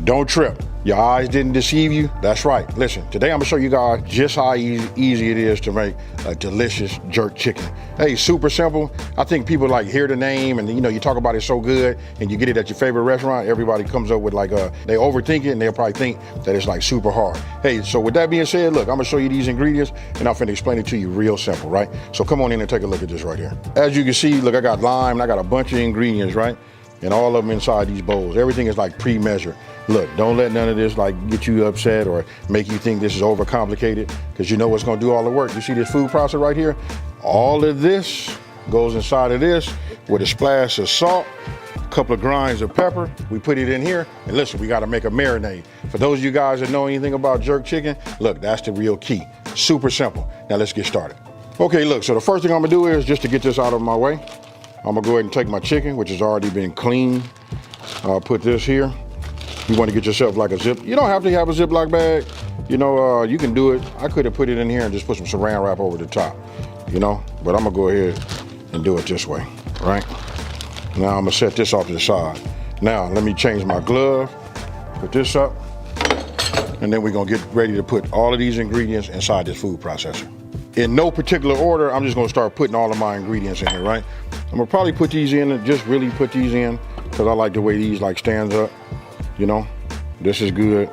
Don't trip. Your eyes didn't deceive you? That's right. Listen, today I'm gonna show you guys just how easy it is to make a delicious jerk chicken. Hey, super simple. I think people like hear the name and you talk about it so good and you get it at your favorite restaurant, everybody comes up with like they overthink it and they'll probably think that it's like super hard. Hey, so with that being said, look, I'm gonna show you these ingredients and I'm finna explain it to you real simple, right? So come on in and take a look at this right here. As you can see, look, I got lime and I got a bunch of ingredients, right? And all of them inside these bowls. Everything is like pre-measured. Look, don't let none of this like get you upset or make you think this is overcomplicated, because you know what's gonna do all the work. You see this food processor right here? All of this goes inside of this with a splash of salt, a couple of grinds of pepper. We put it in here, and listen, we gotta make a marinade. For those of you guys that know anything about jerk chicken, look, that's the real key. Super simple. Now let's get started. Okay, look, so the first thing I'm gonna do is, just to get this out of my way, I'm gonna go ahead and take my chicken, which has already been cleaned. I'll put this here. You want to get yourself like a zip. You don't have to have a Ziploc bag. You can do it. I could have put it in here and just put some saran wrap over the top, but I'm gonna go ahead and do it this way, right? Now I'm gonna set this off to the side. Now let me change my glove, put this up, and then we're gonna get ready to put all of these ingredients inside this food processor. In no particular order, I'm just gonna start putting all of my ingredients in here, right? I'm gonna probably put these in and just really put these in because I like the way these like stands up. This is good.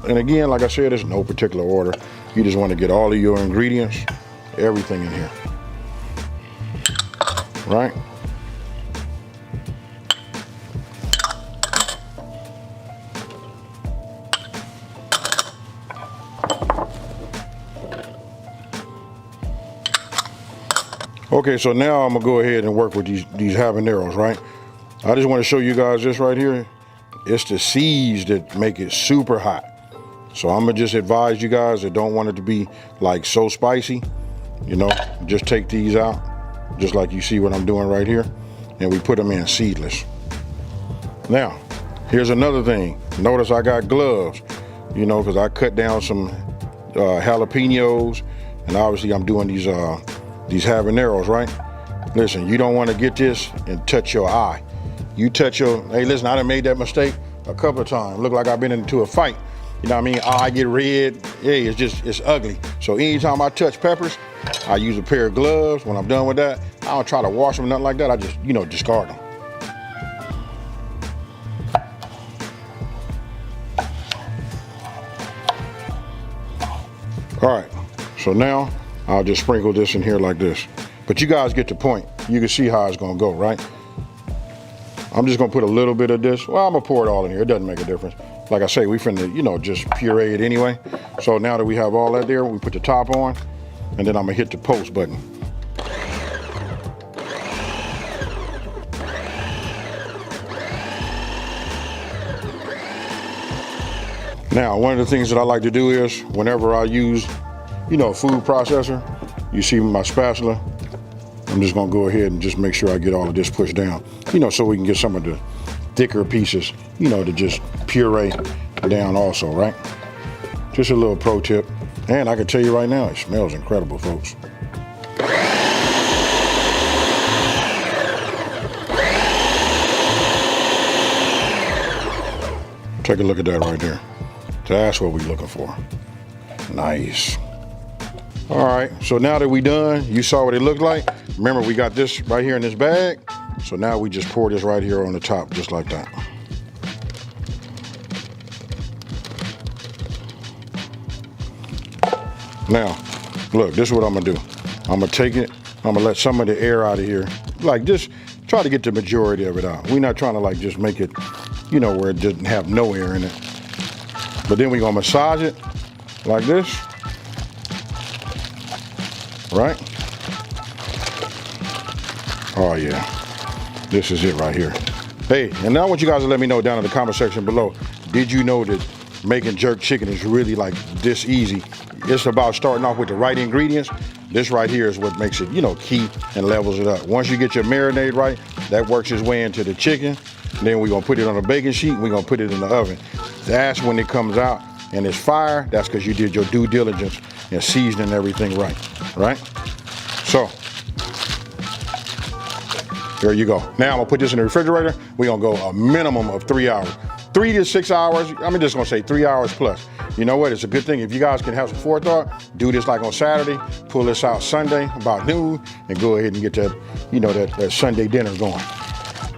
And again, like I said, there's no particular order. You just want to get all of your ingredients, everything in here, right? Okay, so now I'm gonna go ahead and work with these habaneros, right? I just want to show you guys this right here. It's the seeds that make it super hot. So I'm gonna just advise you guys that don't want it to be like so spicy, just take these out, just like you see what I'm doing right here, and we put them in seedless. Now, here's another thing. Notice I got gloves, because I cut down some jalapenos, and obviously I'm doing these habaneros, right? Listen, you don't want to get this and touch your eye. You touch hey, listen, I done made that mistake a couple of times. Look like I've been into a fight. You know what I mean? Eye get red. Yeah, it's ugly. So anytime I touch peppers, I use a pair of gloves. When I'm done with that, I don't try to wash them, nothing like that. I just, discard them. All right, so now I'll just sprinkle this in here like this. But you guys get the point. You can see how it's gonna go, right? I'm just gonna put a little bit of this. Well, I'm gonna pour it all in here. It doesn't make a difference. Like I say, we finna, just puree it anyway. So now that we have all that there, we put the top on, and then I'm gonna hit the post button. Now, one of the things that I like to do is, whenever I use, food processor, you see my spatula, I'm just gonna go ahead and just make sure I get all of this pushed down, so we can get some of the thicker pieces, to just puree down also, right? Just a little pro tip. And I can tell you right now, it smells incredible, folks. Take a look at that right there. That's what we're looking for. Nice. All right, so now that we're done, you saw what it looked like. Remember, we got this right here in this bag. So now we just pour this right here on the top, just like that. Now, look, this is what I'm gonna do. I'm gonna take it, I'm gonna let some of the air out of here. Like, just try to get the majority of it out. We're not trying to like just make it, where it doesn't have no air in it. But then we're gonna massage it like this. Right? Oh yeah, this is it right here. Hey, and now I want you guys to let me know down in the comment section below, did you know that making jerk chicken is really like this easy? It's about starting off with the right ingredients. This right here is what makes it, key and levels it up. Once you get your marinade right, that works its way into the chicken. Then we're gonna put it on a baking sheet, we're gonna put it in the oven. That's when it comes out and it's fire. That's because you did your due diligence and seasoning everything right? So, there you go. Now I'm gonna put this in the refrigerator. We're gonna go a minimum of 3 hours. 3 to 6 hours. I'm just gonna say 3 hours plus. You know what? It's a good thing if you guys can have some forethought. Do this like on Saturday. Pull this out Sunday about noon, and go ahead and get that, you know, that Sunday dinner going.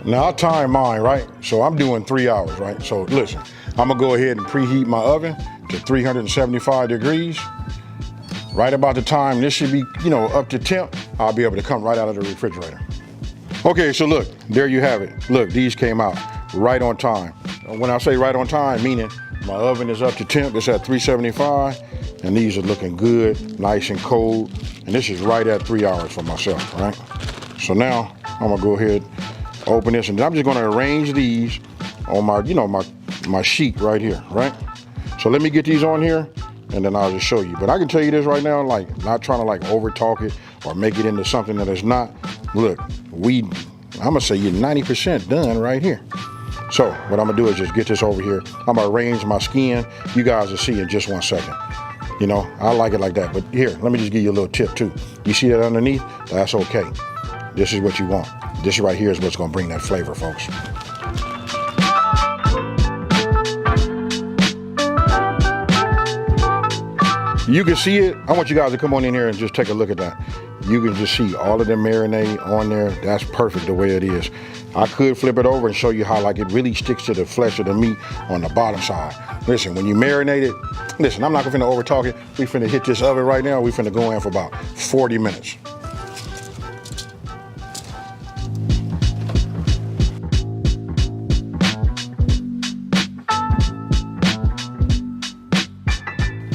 Now I time mine, right? So I'm doing 3 hours, right? So listen, I'm gonna go ahead and preheat my oven to 375 degrees. Right about the time this should be, you know, up to temp, I'll be able to come right out of the refrigerator. Okay, so look, there you have it. Look, these came out right on time. When I say right on time, meaning my oven is up to temp, it's at 375, and these are looking good, nice and cold, and this is right at 3 hours for myself, right? So now I'm gonna go ahead, open this, and I'm just gonna arrange these on my, you know, my sheet right here, right? So let me get these on here, and then I'll just show you. But I can tell you this right now, like, not trying to like over talk it or make it into something that it's not. Look, I'm gonna say you're 90% done right here. So what I'm gonna do is just get this over here. I'm gonna arrange my skin. You guys will see in just 1 second. You know, I like it like that. But here, let me just give you a little tip too. You see that underneath? That's okay. This is what you want. This right here is what's gonna bring that flavor, folks. You can see it. I want you guys to come on in here and just take a look at that. You can just see all of the marinade on there. That's perfect the way it is. I could flip it over and show you how like it really sticks to the flesh of the meat on the bottom side. Listen, when you marinate it, listen, I'm not gonna over talk it. We finna hit this oven right now. We finna go in for about 40 minutes.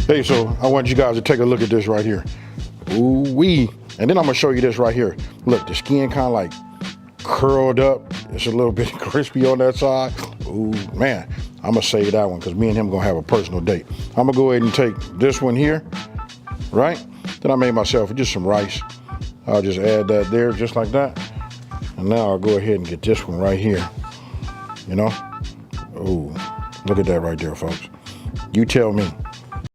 Hey, so I want you guys to take a look at this right here. Ooh-wee. And then I'm gonna show you this right here. Look, the skin kind of like curled up. It's a little bit crispy on that side. Ooh, man, I'm gonna save that one because me and him gonna have a personal date. I'm gonna go ahead and take this one here, right? Then I made myself just some rice. I'll just add that there just like that. And now I'll go ahead and get this one right here, you know? Ooh, look at that right there, folks. You tell me.